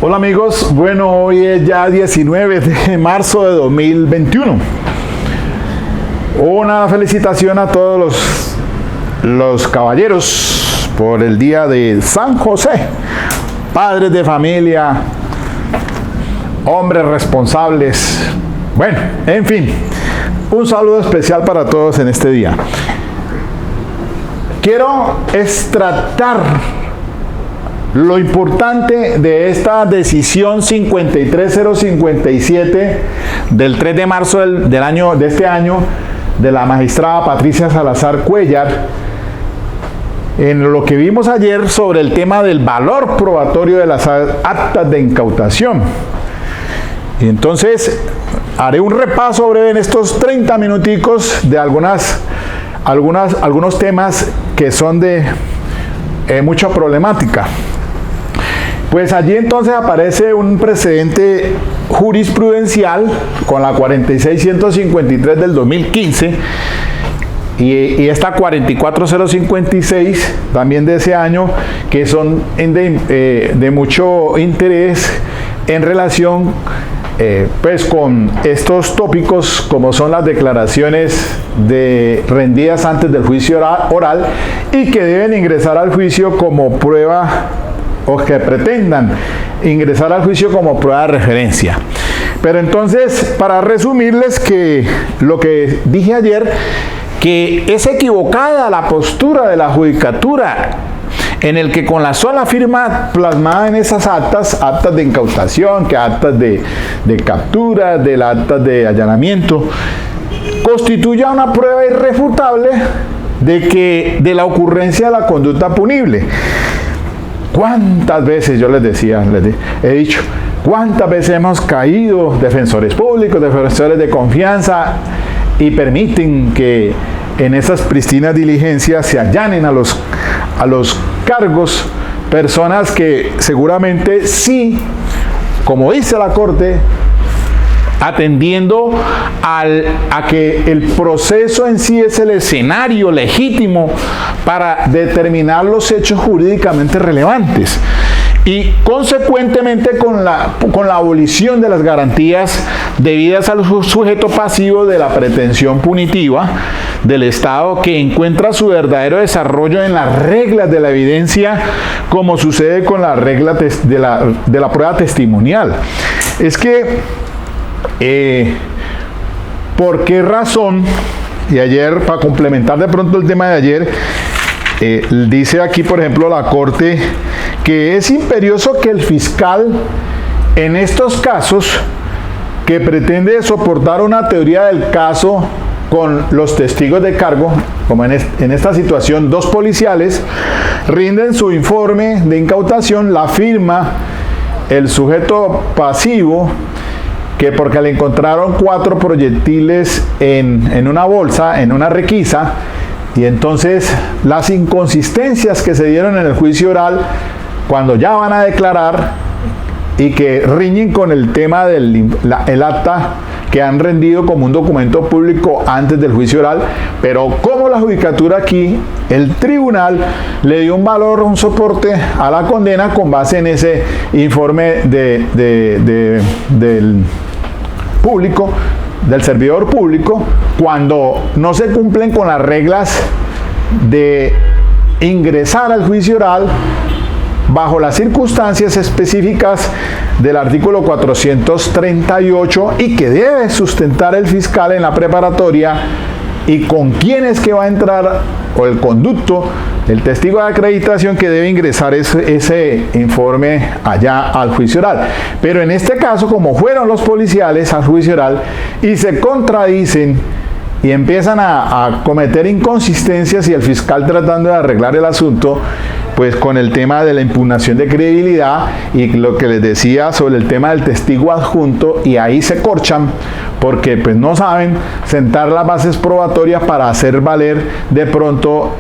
Hola amigos, bueno, hoy es ya 19 de marzo de 2021. Una felicitación a todos los caballeros por el día de San José, padres de familia, hombres responsables. Bueno, en fin, un saludo especial para todos en este día. Quiero extractar lo importante de esta decisión 53057 del 3 de marzo de este año de la magistrada Patricia Salazar Cuéllar, en lo que vimos ayer sobre el tema del valor probatorio de las actas de incautación. Y entonces haré un repaso breve en estos 30 minuticos de algunos temas que son de mucha problemática. Pues allí entonces aparece un precedente jurisprudencial con la 46153 del 2015 y esta 44056 también de ese año, que son de mucho interés en relación pues con estos tópicos, como son las declaraciones rendidas antes del juicio oral y que deben ingresar al juicio como prueba, o que pretendan ingresar al juicio como prueba de referencia. Pero entonces, para resumirles que lo que dije ayer, que es equivocada la postura de la judicatura, en el que con la sola firma plasmada en esas actas de incautación, que actas de captura, de las actas de allanamiento, constituya una prueba irrefutable de la ocurrencia de la conducta punible. ¿Cuántas veces yo les he dicho, cuántas veces hemos caído defensores públicos, defensores de confianza, y permiten que en esas pristinas diligencias se allanen a los cargos personas que seguramente sí, como dice la Corte, atendiendo a que el proceso en sí es el escenario legítimo para determinar los hechos jurídicamente relevantes, y consecuentemente con la abolición de las garantías debidas al sujeto pasivo de la pretensión punitiva del Estado, que encuentra su verdadero desarrollo en las reglas de la evidencia, como sucede con las reglas de la prueba testimonial. Es que ¿por qué razón? Y ayer, para complementar de pronto el tema de ayer, dice aquí, por ejemplo, la Corte que es imperioso que el fiscal, en estos casos, que pretende soportar una teoría del caso con los testigos de cargo, como en esta situación, dos policiales, rinden su informe de incautación, la firma el sujeto pasivo, que porque le encontraron 4 proyectiles en una bolsa, en una requisa, y entonces las inconsistencias que se dieron en el juicio oral, cuando ya van a declarar, y que riñen con el tema del acta que han rendido como un documento público antes del juicio oral, pero como la judicatura aquí, el tribunal le dio un valor, un soporte a la condena con base en ese informe del público, del servidor público, cuando no se cumplen con las reglas de ingresar al juicio oral bajo las circunstancias específicas del artículo 438, y que debe sustentar el fiscal en la preparatoria, y con quién es que va a entrar, o el conducto, el testigo de acreditación que debe ingresar ese informe allá al juicio oral. Pero en este caso, como fueron los policiales al juicio oral y se contradicen y empiezan a cometer inconsistencias, y el fiscal tratando de arreglar el asunto, pues con el tema de la impugnación de credibilidad y lo que les decía sobre el tema del testigo adjunto, y ahí se corchan porque pues no saben sentar las bases probatorias para hacer valer de pronto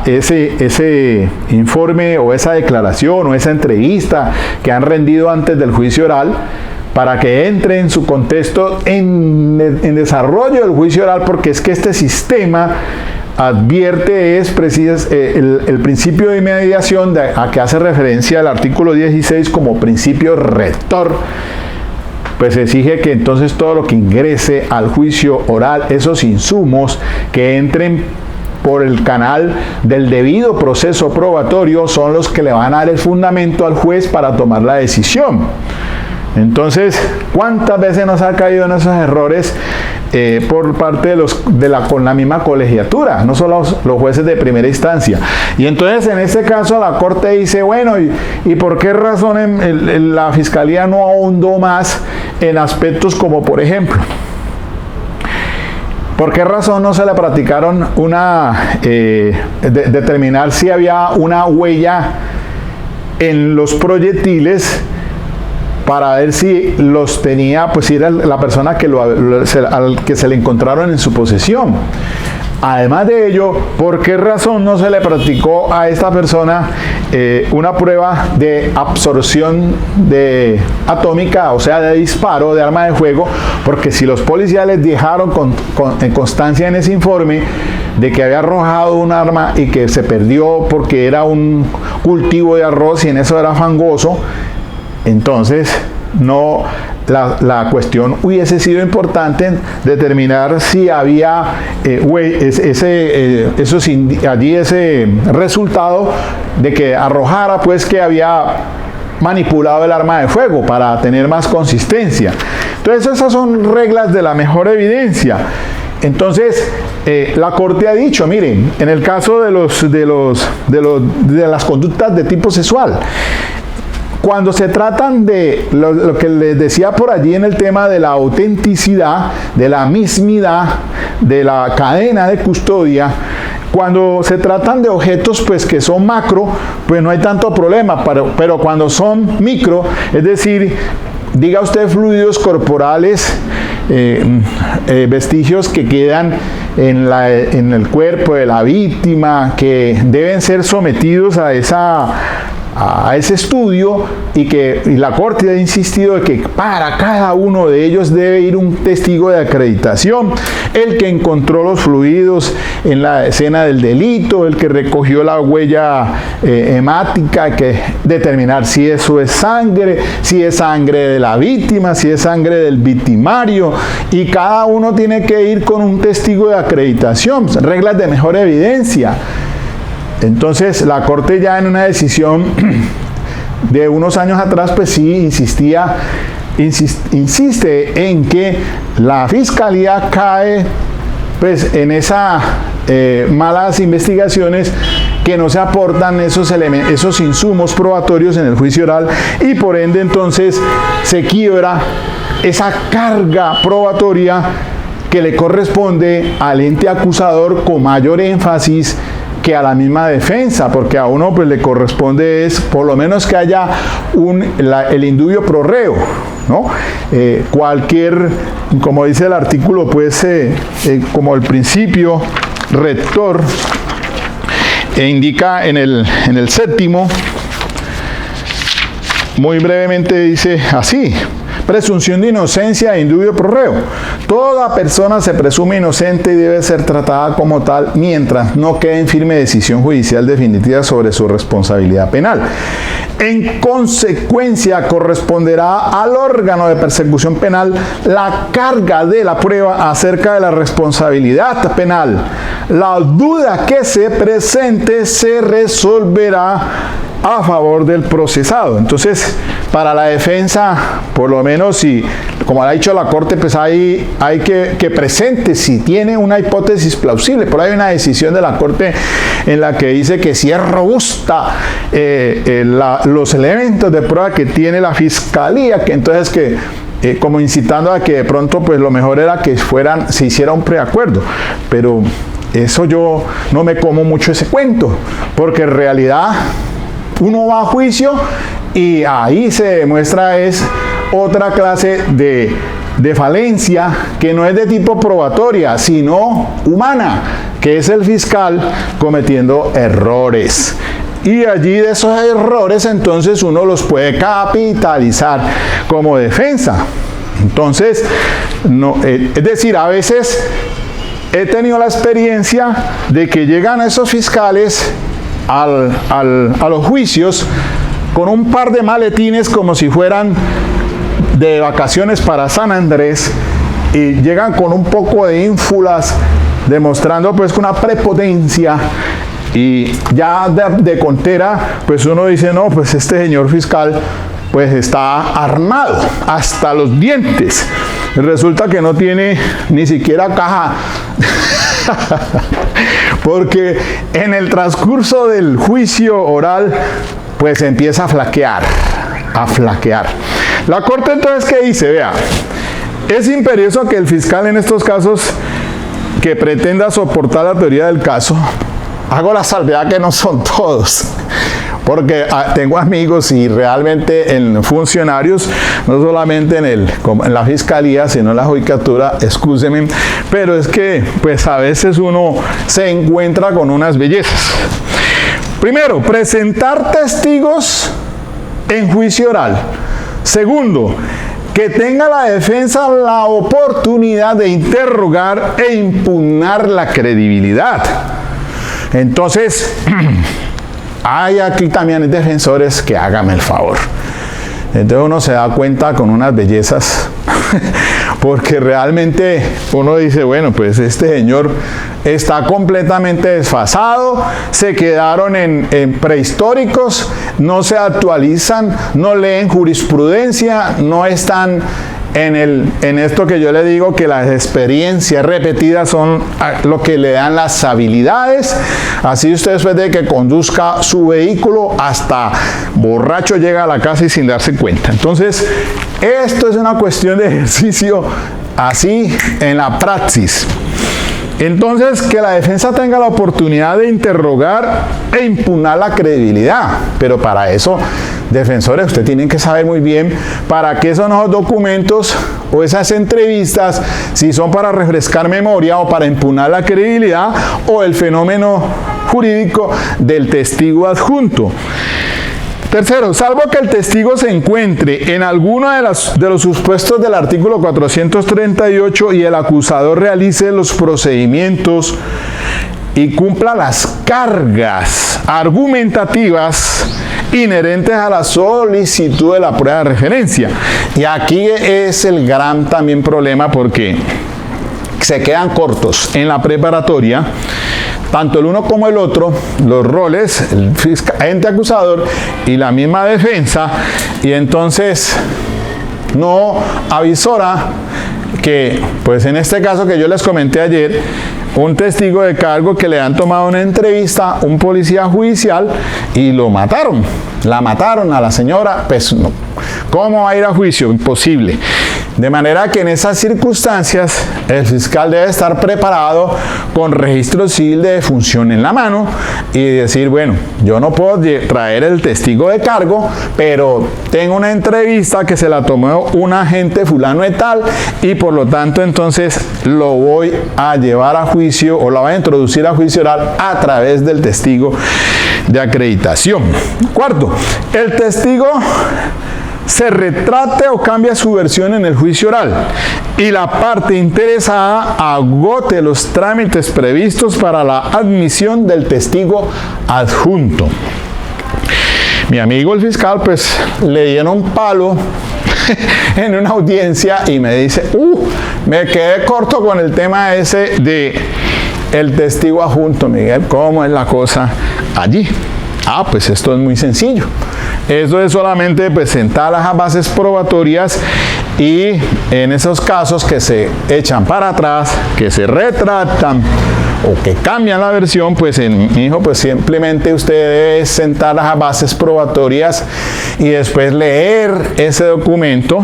ese informe o esa declaración o esa entrevista que han rendido antes del juicio oral, para que entre en su contexto en desarrollo del juicio oral, porque es que este sistema advierte es el principio de inmediación a que hace referencia el artículo 16 como principio rector. Pues se exige que entonces todo lo que ingrese al juicio oral, esos insumos que entren por el canal del debido proceso probatorio, son los que le van a dar el fundamento al juez para tomar la decisión. Entonces, ¿cuántas veces nos ha caído en esos errores por parte con la misma colegiatura? No solo los jueces de primera instancia. Y entonces, en este caso, la Corte dice, bueno, ¿y por qué razón la Fiscalía no ahondó más en aspectos como, por ejemplo, ¿por qué razón no se le practicaron determinar si había una huella en los proyectiles para ver si los tenía, pues si era la persona al que se le encontraron en su posesión? Además de ello, ¿por qué razón no se le practicó a esta persona una prueba de absorción atómica, o sea, de disparo de arma de fuego? Porque si los policiales dejaron en constancia en ese informe de que había arrojado un arma y que se perdió porque era un cultivo de arroz y en eso era fangoso, entonces no, la cuestión hubiese sido importante determinar si había ese resultado de que arrojara pues que había manipulado el arma de fuego para tener más consistencia. Entonces esas son reglas de la mejor evidencia. Entonces la Corte ha dicho, miren, en el caso de las conductas de tipo sexual, cuando se tratan de lo que les decía por allí en el tema de la autenticidad, de la mismidad, de la cadena de custodia, cuando se tratan de objetos pues que son macro, pues no hay tanto problema, pero cuando son micro, es decir, diga usted fluidos corporales, vestigios que quedan en el cuerpo de la víctima, que deben ser sometidos a ese estudio, y la Corte ha insistido de que para cada uno de ellos debe ir un testigo de acreditación, el que encontró los fluidos en la escena del delito, el que recogió la huella hemática, que determinar si eso es sangre de la víctima, si es sangre del victimario, y cada uno tiene que ir con un testigo de acreditación, reglas de mejor evidencia. Entonces la Corte ya en una decisión de unos años atrás pues sí insiste en que la Fiscalía cae pues en esas malas investigaciones que no se aportan esos insumos probatorios en el juicio oral, y por ende entonces se quiebra esa carga probatoria que le corresponde al ente acusador con mayor énfasis que a la misma defensa, porque a uno pues le corresponde es por lo menos que haya el indubio pro reo, ¿no? Como dice el artículo, pues como el principio rector indica en el séptimo, muy brevemente dice así: presunción de inocencia e indubio pro reo. Toda persona se presume inocente y debe ser tratada como tal mientras no quede en firme decisión judicial definitiva sobre su responsabilidad penal. En consecuencia, corresponderá al órgano de persecución penal la carga de la prueba acerca de la responsabilidad penal. La duda que se presente se resolverá a favor del procesado. Entonces, para la defensa, por lo menos, si, como ha dicho la Corte, pues hay que presente si tiene una hipótesis plausible. Por ahí hay una decisión de la Corte en la que dice que si es robusta los elementos de prueba que tiene la Fiscalía, que entonces como incitando a que de pronto pues lo mejor era que se hiciera un preacuerdo, pero eso yo no me como mucho ese cuento, porque en realidad uno va a juicio y ahí se demuestra es otra clase de falencia que no es de tipo probatoria, sino humana, que es el fiscal cometiendo errores. Y allí de esos errores entonces uno los puede capitalizar como defensa. Entonces, es decir, a veces he tenido la experiencia de que llegan esos fiscales a los juicios con un par de maletines como si fueran de vacaciones para San Andrés, y llegan con un poco de ínfulas, demostrando pues una prepotencia, y ya de contera pues uno dice, no, pues este señor fiscal pues está armado hasta los dientes. Resulta que no tiene ni siquiera caja porque en el transcurso del juicio oral pues empieza a flaquear. La Corte entonces, ¿qué dice? Vea, es imperioso que el fiscal en estos casos que pretenda soportar la teoría del caso, hago la salvedad que no son todos, porque tengo amigos y realmente en funcionarios, no solamente en la fiscalía, sino en la judicatura, excúseme, pero es que pues a veces uno se encuentra con unas bellezas. Primero, presentar testigos en juicio oral. Segundo, que tenga la defensa la oportunidad de interrogar e impugnar la credibilidad. Entonces, hay aquí también defensores que háganme el favor. Entonces uno se da cuenta con unas bellezas, porque realmente uno dice, bueno, pues este señor está completamente desfasado, se quedaron en prehistóricos, no se actualizan, no leen jurisprudencia, no están en esto que yo le digo que las experiencias repetidas son lo que le dan las habilidades. Así usted, después de que conduzca su vehículo, hasta borracho llega a la casa y sin darse cuenta. Entonces, esto es una cuestión de ejercicio así en la praxis. Entonces, que la defensa tenga la oportunidad de interrogar e impugnar la credibilidad. Pero para eso, defensores, ustedes tienen que saber muy bien para qué son esos documentos o esas entrevistas, si son para refrescar memoria o para impugnar la credibilidad o el fenómeno jurídico del testigo adjunto. Tercero, salvo que el testigo se encuentre en alguno de los supuestos del artículo 438 y el acusador realice los procedimientos y cumpla las cargas argumentativas inherentes a la solicitud de la prueba de referencia. Y aquí es el gran también problema, porque se quedan cortos en la preparatoria, tanto el uno como el otro, los roles, el ente acusador y la misma defensa, y entonces no avisora que, pues en este caso que yo les comenté ayer, un testigo de cargo que le han tomado una entrevista, un policía judicial, y lo mataron, la mataron a la señora, pues no. ¿Cómo va a ir a juicio? Imposible. De manera que en esas circunstancias el fiscal debe estar preparado con registro civil de defunción en la mano y decir, bueno, yo no puedo traer el testigo de cargo, pero tengo una entrevista que se la tomó un agente fulano de tal y por lo tanto entonces lo voy a llevar a juicio o la voy a introducir a juicio oral a través del testigo de acreditación. Cuarto, el testigo se retrate o cambia su versión en el juicio oral y la parte interesada agote los trámites previstos para la admisión del testigo adjunto. Mi amigo el fiscal pues le dieron palo en una audiencia y me dice, me quedé corto con el tema ese de el testigo adjunto, Miguel, ¿cómo es la cosa allí? Pues esto es muy sencillo. Eso es solamente presentar las bases probatorias y en esos casos que se echan para atrás, que se retractan o que cambian la versión, pues hijo, pues simplemente usted debe sentar las bases probatorias y después leer ese documento,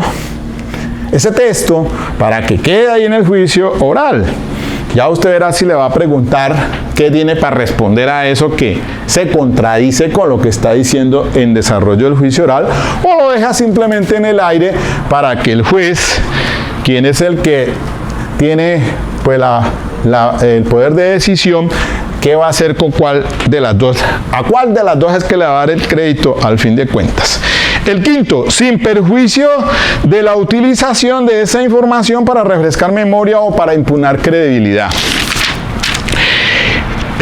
ese texto, para que quede ahí en el juicio oral. Ya usted verá si le va a preguntar qué tiene para responder a eso que se contradice con lo que está diciendo en desarrollo del juicio oral, o lo deja simplemente en el aire para que el juez, quien es el que tiene pues el poder de decisión, qué va a hacer con cuál de las dos, a cuál de las dos es que le va a dar el crédito al fin de cuentas. El quinto, sin perjuicio de la utilización de esa información para refrescar memoria o para impugnar credibilidad.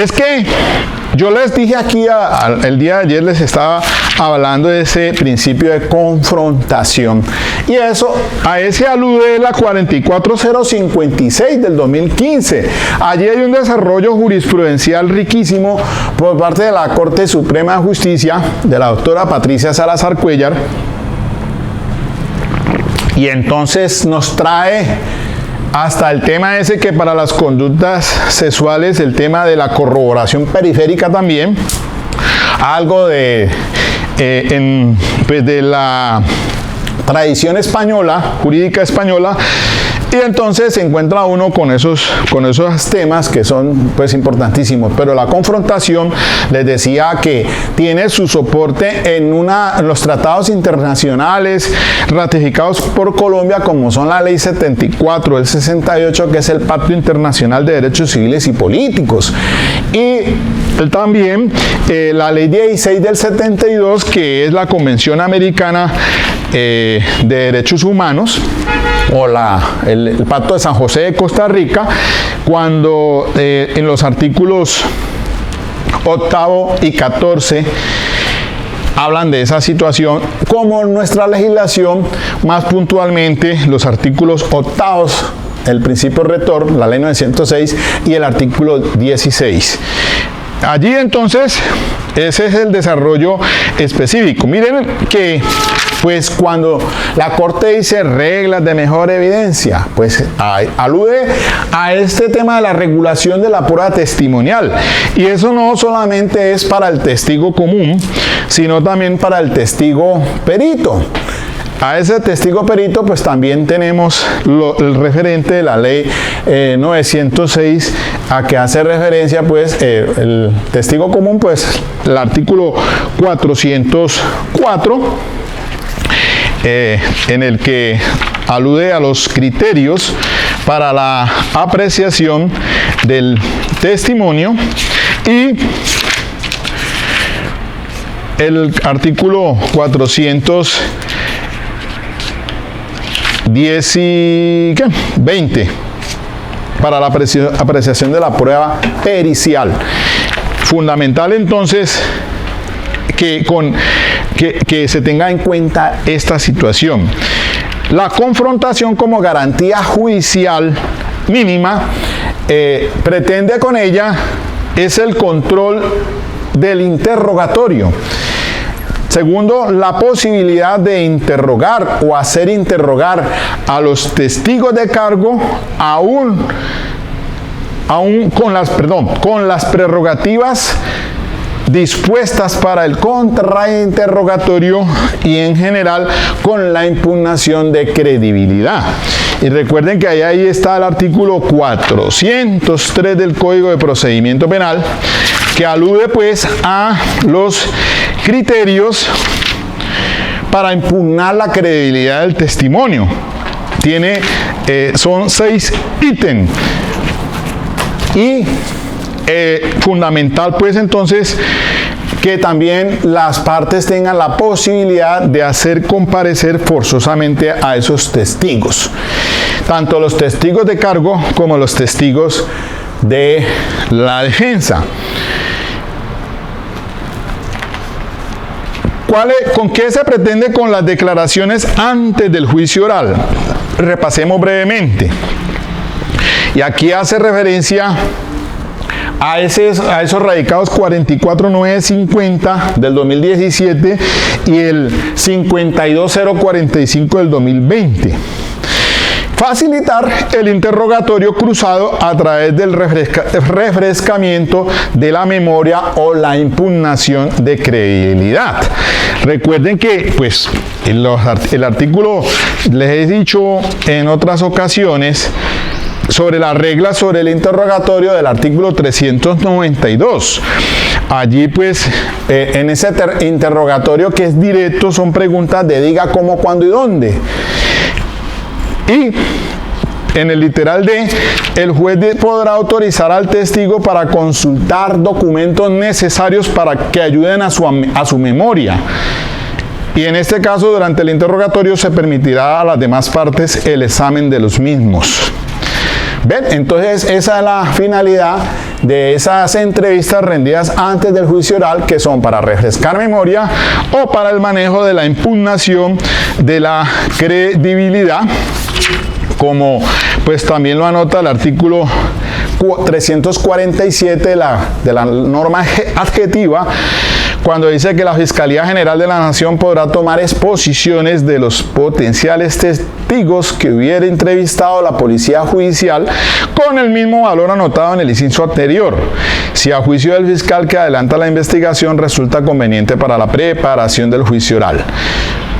Es que yo les dije aquí, el día de ayer les estaba hablando de ese principio de confrontación. Y a ese alude la 44056 del 2015. Allí hay un desarrollo jurisprudencial riquísimo por parte de la Corte Suprema de Justicia, de la doctora Patricia Salazar Cuéllar. Y entonces nos trae hasta el tema ese que para las conductas sexuales, el tema de la corroboración periférica también, algo de la tradición española, jurídica española, y entonces se encuentra uno con esos temas que son pues importantísimos. Pero la confrontación, les decía que tiene su soporte en los tratados internacionales ratificados por Colombia, como son la Ley 74, el 68, que es el Pacto Internacional de Derechos Civiles y Políticos, y también la Ley 16 del 72, que es la Convención Americana de Derechos Humanos, o el Pacto de San José de Costa Rica, cuando en los artículos 8 y 14 hablan de esa situación, como nuestra legislación, más puntualmente los artículos 8, el principio rector, la ley 906, y el artículo 16. Allí entonces, ese es el desarrollo específico. Miren que pues cuando la Corte dice reglas de mejor evidencia, pues alude a este tema de la regulación de la prueba testimonial. Y eso no solamente es para el testigo común, sino también para el testigo perito. A ese testigo perito pues también tenemos el referente de la ley 906, a que hace referencia pues el testigo común, pues el artículo 404, en el que alude a los criterios para la apreciación del testimonio, y el artículo 420 para la apreciación de la prueba pericial. Fundamental entonces que se tenga en cuenta esta situación. La confrontación como garantía judicial mínima pretende con ella es el control del interrogatorio. Segundo, la posibilidad de interrogar o hacer interrogar a los testigos de cargo aún con las prerrogativas dispuestas para el contrainterrogatorio, y en general con la impugnación de credibilidad. Y recuerden que ahí está el artículo 403 del Código de Procedimiento Penal, que alude pues a los criterios para impugnar la credibilidad del testimonio. Son 6 ítems. Y fundamental pues entonces que también las partes tengan la posibilidad de hacer comparecer forzosamente a esos testigos, tanto los testigos de cargo como los testigos de la defensa. ¿Con qué se pretende con las declaraciones antes del juicio oral? Repasemos brevemente. Y aquí hace referencia a esos radicados 44950 del 2017 y el 52045 del 2020. Facilitar el interrogatorio cruzado a través del refrescamiento de la memoria o la impugnación de credibilidad. Recuerden que pues el artículo, les he dicho en otras ocasiones, sobre las reglas sobre el interrogatorio del artículo 392. Allí pues en ese interrogatorio que es directo son preguntas de diga, cómo, cuándo y dónde. Y en el literal D, el juez podrá autorizar al testigo para consultar documentos necesarios para que ayuden a su memoria. Y en este caso, durante el interrogatorio se permitirá a las demás partes el examen de los mismos. ¿Ven? Entonces esa es la finalidad de esas entrevistas rendidas antes del juicio oral, que son para refrescar memoria o para el manejo de la impugnación de la credibilidad, como pues también lo anota el artículo 347 de la norma adjetiva, cuando dice que la Fiscalía General de la Nación podrá tomar exposiciones de los potenciales testigos que hubiera entrevistado la Policía Judicial con el mismo valor anotado en el inciso anterior, si a juicio del fiscal que adelanta la investigación resulta conveniente para la preparación del juicio oral.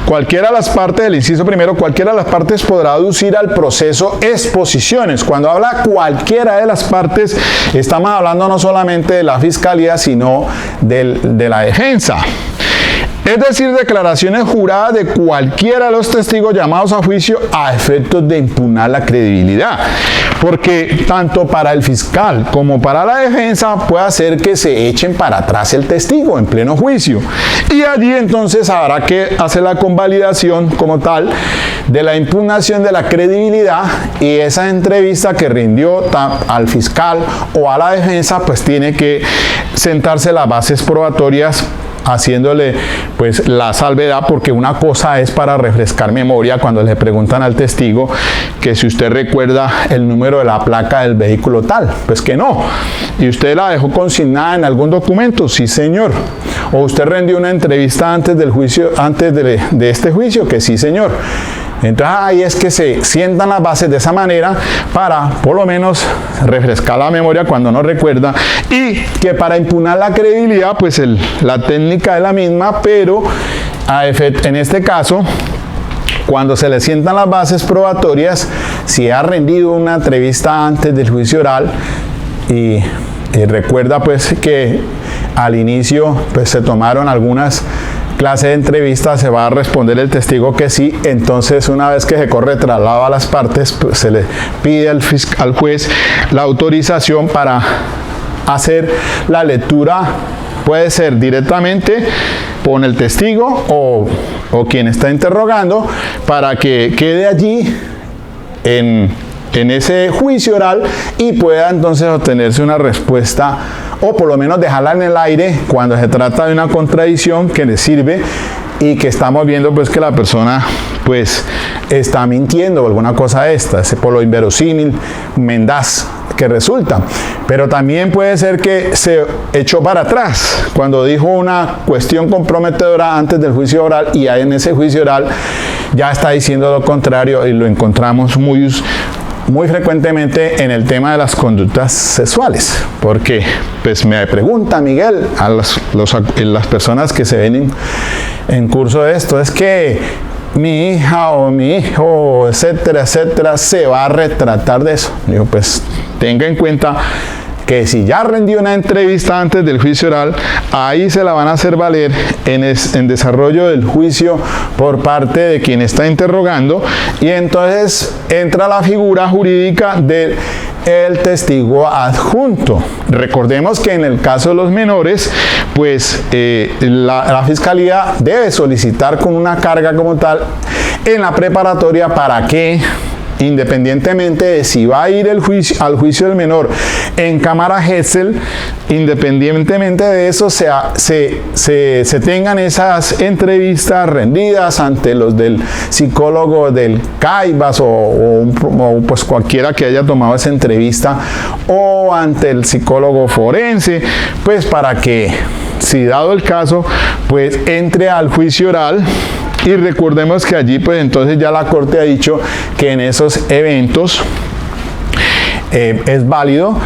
Cualquiera de las partes del inciso primero, cualquiera de las partes podrá aducir al proceso exposiciones. Cuando habla cualquiera de las partes, estamos hablando no solamente de la fiscalía, sino de la defensa. Es decir, declaraciones juradas de cualquiera de los testigos llamados a juicio a efectos de impugnar la credibilidad. Porque tanto para el fiscal como para la defensa puede hacer que se echen para atrás el testigo en pleno juicio. Y allí entonces habrá que hacer la convalidación como tal de la impugnación de la credibilidad, y esa entrevista que rindió al fiscal o a la defensa pues tiene que sentarse las bases probatorias, haciéndole pues la salvedad, porque una cosa es para refrescar memoria cuando le preguntan al testigo que si usted recuerda el número de la placa del vehículo tal, pues que no. ¿Y usted la dejó consignada en algún documento? Sí, señor. ¿O usted rendió una entrevista antes del juicio, antes de este juicio? Que sí, señor. Entonces ahí es que se sientan las bases de esa manera para por lo menos refrescar la memoria cuando no recuerda, y que para impugnar la credibilidad pues la técnica es la misma, pero en este caso cuando se le sientan las bases probatorias, si ha rendido una entrevista antes del juicio oral y recuerda pues que al inicio pues se tomaron algunas clase de entrevista, se va a responder el testigo que sí. Entonces una vez que se corre traslado a las partes, pues se le pide al juez la autorización para hacer la lectura, puede ser directamente con el testigo o quien está interrogando, para que quede allí en ese juicio oral y pueda entonces obtenerse una respuesta, o por lo menos dejarla en el aire cuando se trata de una contradicción que le sirve y que estamos viendo pues que la persona pues está mintiendo o alguna cosa de esta, por lo inverosímil, mendaz que resulta. Pero también puede ser que se echó para atrás cuando dijo una cuestión comprometedora antes del juicio oral, y ahí en ese juicio oral ya está diciendo lo contrario, y lo encontramos muy frecuentemente en el tema de las conductas sexuales, porque pues me pregunta Miguel a las personas que se ven en curso de esto, es que mi hija o mi hijo, etcétera, etcétera, se va a retratar de eso. Digo, pues tenga en cuenta que si ya rendió una entrevista antes del juicio oral, ahí se la van a hacer valer en desarrollo del juicio por parte de quien está interrogando, y entonces entra la figura jurídica del testigo adjunto. Recordemos que en el caso de los menores, pues la Fiscalía debe solicitar con una carga como tal en la preparatoria para que, independientemente de si va a ir al juicio del menor en cámara Gesell, independientemente de eso se tengan esas entrevistas rendidas ante los del psicólogo del CAIBAS o pues cualquiera que haya tomado esa entrevista, o ante el psicólogo forense, pues para que, si dado el caso, pues entre al juicio oral. Y recordemos que allí pues entonces ya la Corte ha dicho que en esos eventos es válido,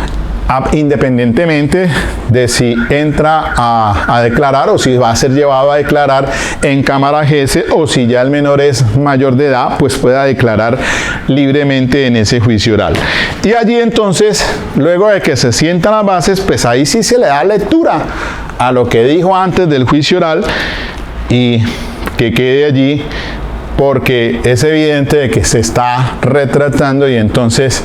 independientemente de si entra a declarar o si va a ser llevado a declarar en cámara Gesell, o si ya el menor es mayor de edad, pues pueda declarar libremente en ese juicio oral. Y allí entonces, luego de que se sientan las bases, pues ahí sí se le da lectura a lo que dijo antes del juicio oral y que quede allí, porque es evidente de que se está retratando, y entonces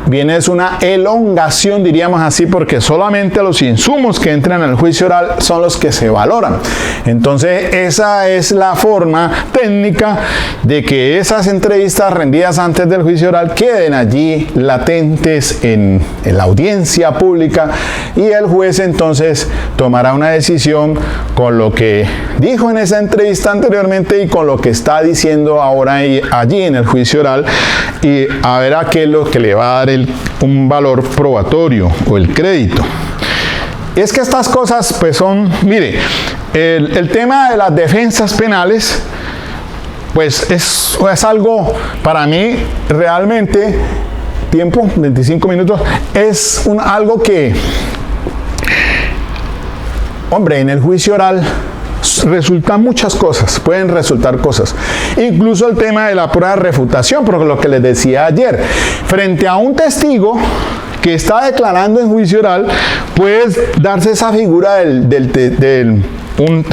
viene es una elongación, diríamos así, porque solamente los insumos que entran al juicio oral son los que se valoran. Entonces, esa es la forma técnica de que esas entrevistas rendidas antes del juicio oral queden allí latentes en la audiencia pública, y el juez entonces tomará una decisión con lo que dijo en esa entrevista anteriormente y con lo que está diciendo ahora allí en el juicio oral, y a ver a qué es lo que le va a dar un valor probatorio o el crédito. Es que estas cosas pues son, mire, el tema de las defensas penales pues es algo para mí realmente, tiempo, 25 minutos, es algo que, hombre, en el juicio oral resultan muchas cosas, pueden resultar cosas, incluso el tema de la prueba de refutación, porque lo que les decía ayer, frente a un testigo que está declarando en juicio oral, puede darse esa figura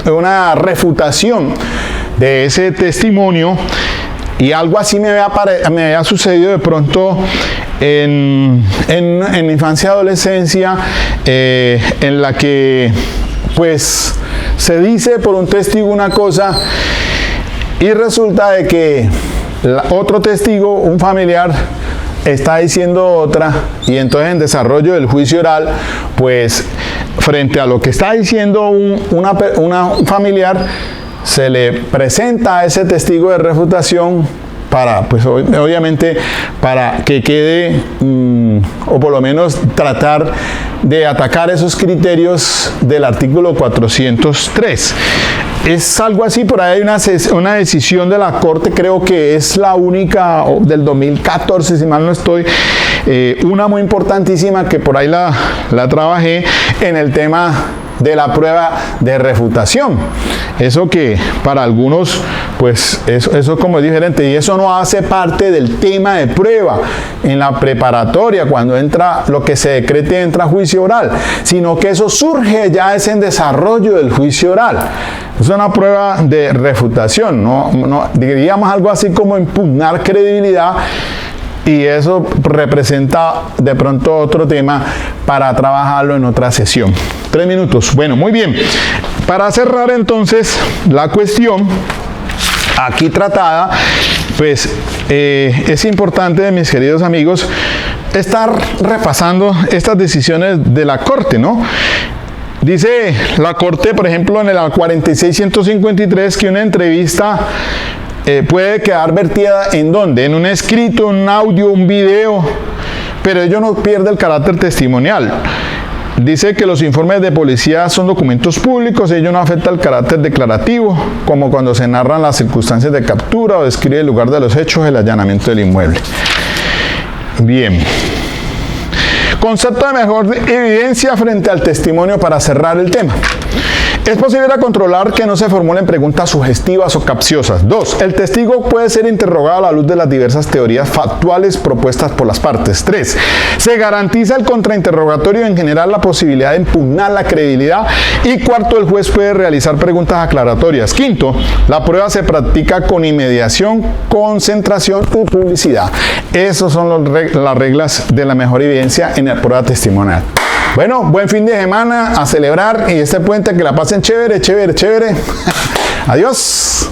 una refutación de ese testimonio, y algo así me había sucedido de pronto en mi infancia y adolescencia, en la que pues se dice por un testigo una cosa y resulta de que otro testigo, un familiar, está diciendo otra, y entonces en desarrollo del juicio oral, pues frente a lo que está diciendo un familiar, se le presenta a ese testigo de refutación para, pues obviamente, para que quede, o por lo menos tratar de atacar esos criterios del artículo 403. Es algo así, por ahí hay una decisión de la Corte, creo que es la única del 2014, si mal no estoy, una muy importantísima que por ahí la trabajé en el tema de la prueba de refutación. Eso que para algunos, pues eso como es diferente, y eso no hace parte del tema de prueba en la preparatoria, cuando entra lo que se decrete, entra a juicio oral, sino que eso surge ya es en desarrollo del juicio oral. Es una prueba de refutación, no diríamos algo así como impugnar credibilidad, y eso representa de pronto otro tema para trabajarlo en otra sesión. 3 minutos. Bueno, muy bien. Para cerrar entonces la cuestión aquí tratada, pues es importante, mis queridos amigos, estar repasando estas decisiones de la Corte, ¿no? Dice la Corte, por ejemplo, en el 46.153, que una entrevista puede quedar vertida ¿en dónde? En un escrito, un audio, un video, pero ello no pierde el carácter testimonial. Dice que los informes de policía son documentos públicos, ello no afecta el carácter declarativo, como cuando se narran las circunstancias de captura o describe el lugar de los hechos, el allanamiento del inmueble. Bien. Concepto de mejor evidencia frente al testimonio para cerrar el tema. Es posible controlar que no se formulen preguntas sugestivas o capciosas. 2. El testigo puede ser interrogado a la luz de las diversas teorías factuales propuestas por las partes. 3. Se garantiza el contrainterrogatorio, en general la posibilidad de impugnar la credibilidad. Y 4. El juez puede realizar preguntas aclaratorias. 5. La prueba se practica con inmediación, concentración y publicidad. Esas son las reglas de la mejor evidencia en la prueba testimonial. Bueno, buen fin de semana, a celebrar, y este puente que la pasen chévere, chévere, chévere. Adiós.